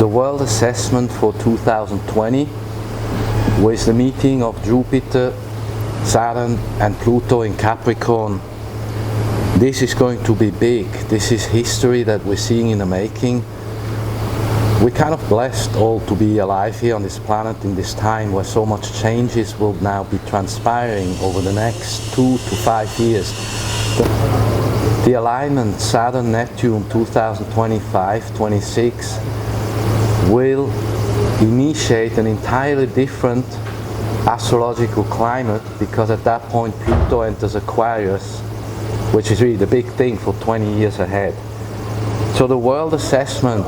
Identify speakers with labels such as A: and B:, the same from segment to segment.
A: the world assessment for 2020 with the meeting of Jupiter, Saturn and Pluto in Capricorn. This is going to be big. This is history that we're seeing in the making. We're kind of blessed all to be alive here on this planet in this time where so much changes will now be transpiring over the next 2 to 5 years. The alignment Saturn-Neptune 2025-26 will initiate an entirely different astrological climate, because at that point Pluto enters Aquarius, which is really the big thing for 20 years ahead. So the world assessment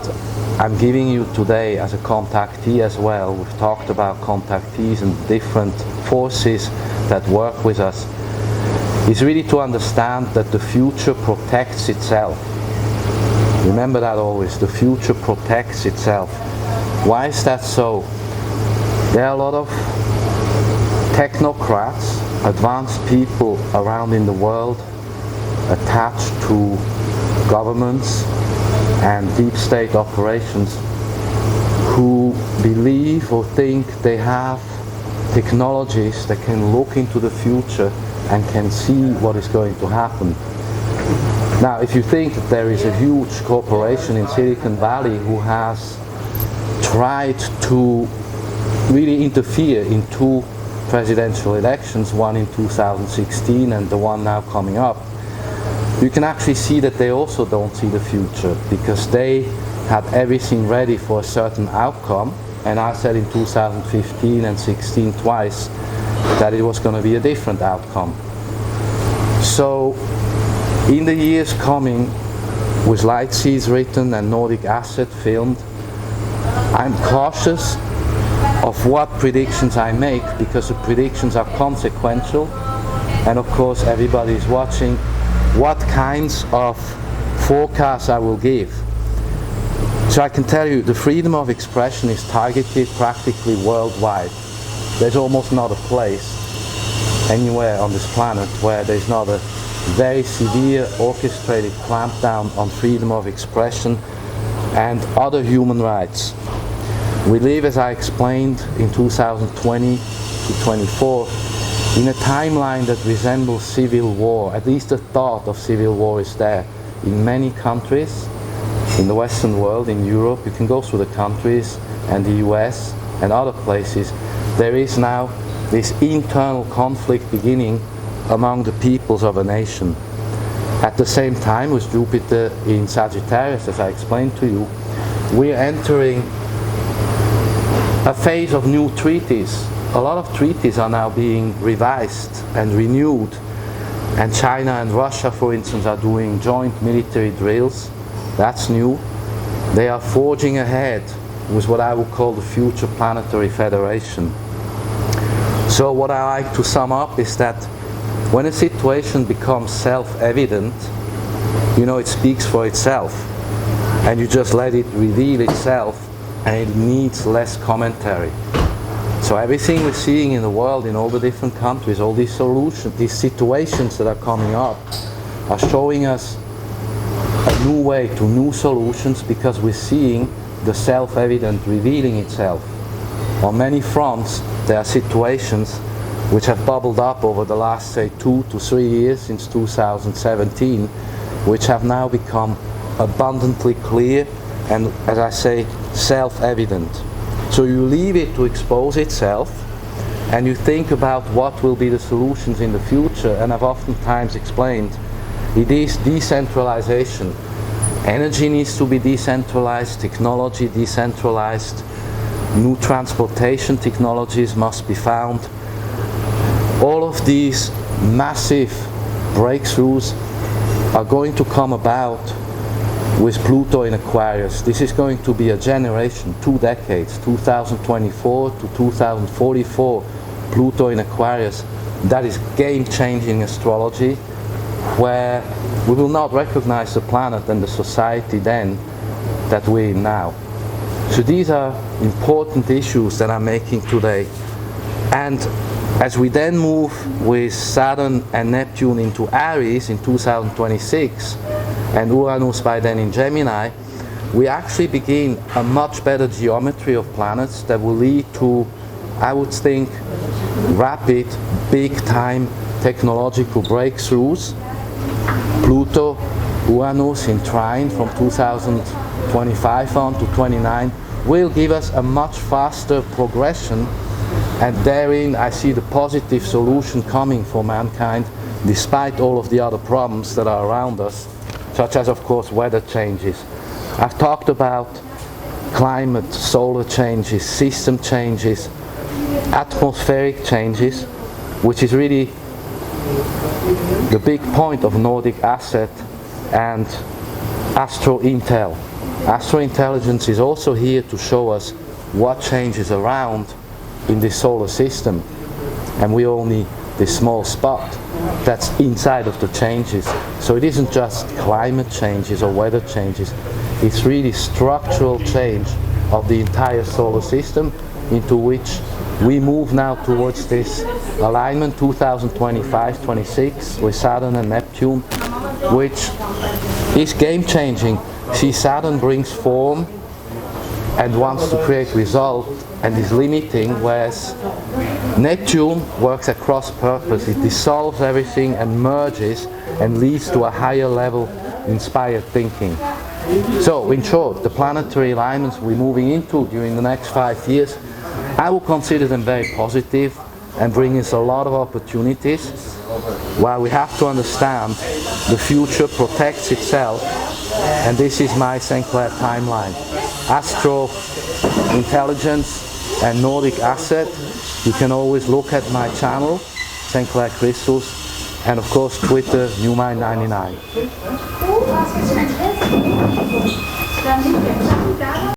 A: I'm giving you today as a contactee as well, we've talked about contactees and different forces that work with us, is really to understand that the future protects itself. Remember that always, the future protects itself. Why is that so? There are a lot of technocrats, advanced people around in the world attached to governments and deep state operations who believe or think they have technologies that can look into the future and can see what is going to happen. Now, if you think that there is a huge corporation in Silicon Valley who has tried to really interfere in 2 presidential elections, one in 2016 and the one now coming up, you can actually see that they also don't see the future, because they had everything ready for a certain outcome, and I said in 2015 and 16 twice that it was going to be a different outcome. So in the years coming, with Light Seeds written and Nordic Asset filmed, I'm cautious of what predictions I make, because the predictions are consequential, and of course everybody is watching what kinds of forecasts I will give. So I can tell you the freedom of expression is targeted practically worldwide. There's almost not a place anywhere on this planet where there's not a very severe orchestrated clampdown on freedom of expression and other human rights. We live, as I explained, in 2020 to 24 in a timeline that resembles civil war. At least the thought of civil war is there in many countries in the Western world. In Europe, you can go through the countries, and the US and other places. There is now this internal conflict beginning among the peoples of a nation. At the same time, with Jupiter in Sagittarius, as I explained to you, we're entering a phase of new treaties. A lot of treaties are now being revised and renewed, and China and Russia, for instance, are doing joint military drills. That's new. They are forging ahead with what I would call the future planetary federation. So what I like to sum up is that when a situation becomes self-evident, you know, it speaks for itself, and you just let it reveal itself, and it needs less commentary. So everything we're seeing in the world, in all the different countries, all these solutions, these situations that are coming up, are showing us a new way to new solutions, because we're seeing the self-evident revealing itself. On many fronts, there are situations which have bubbled up over the last, say, 2 to 3 years, since 2017, which have now become abundantly clear and, as I say, self-evident. So you leave it to expose itself, and you think about what will be the solutions in the future. And I've oftentimes explained, it is decentralization. Energy needs to be decentralized, technology decentralized, new transportation technologies must be found. All of these massive breakthroughs are going to come about with Pluto in Aquarius. This is going to be a generation, 2 decades, 2024 to 2044, Pluto in Aquarius. That is game-changing astrology, where we will not recognize the planet and the society then that we're in now. So these are important issues that I'm making today. And as we then move with Saturn and Neptune into Aries in 2026, and Uranus by then in Gemini, we actually begin a much better geometry of planets that will lead to, I would think, rapid, big-time technological breakthroughs. Pluto, Uranus in trine from 2025 on to 29 will give us a much faster progression, and therein I see the positive solution coming for mankind despite all of the other problems that are around us, such as, of course, weather changes. I've talked about climate, solar changes, system changes, atmospheric changes, which is really the big point of Nordic Asset and Astro Intel. Astro Intelligence is also here to show us what changes around in the solar system, and we only this small spot that's inside of the changes. So it isn't just climate changes or weather changes, it's really structural change of the entire solar system, into which we move now towards this alignment 2025-26 with Saturn and Neptune, which is game-changing. See, Saturn brings form and wants to create result and is limiting, whereas Neptune works at cross purpose. It dissolves everything and merges and leads to a higher level inspired thinking. So in short, the planetary alignments we're moving into during the next 5 years, I will consider them very positive and bring us a lot of opportunities, while we have to understand the future protects itself, and this is my St.Clair timeline. Astro Intelligence and Nordic Asset, you can always look at my channel, St.Clair Crystals, and of course Twitter, NewMind99.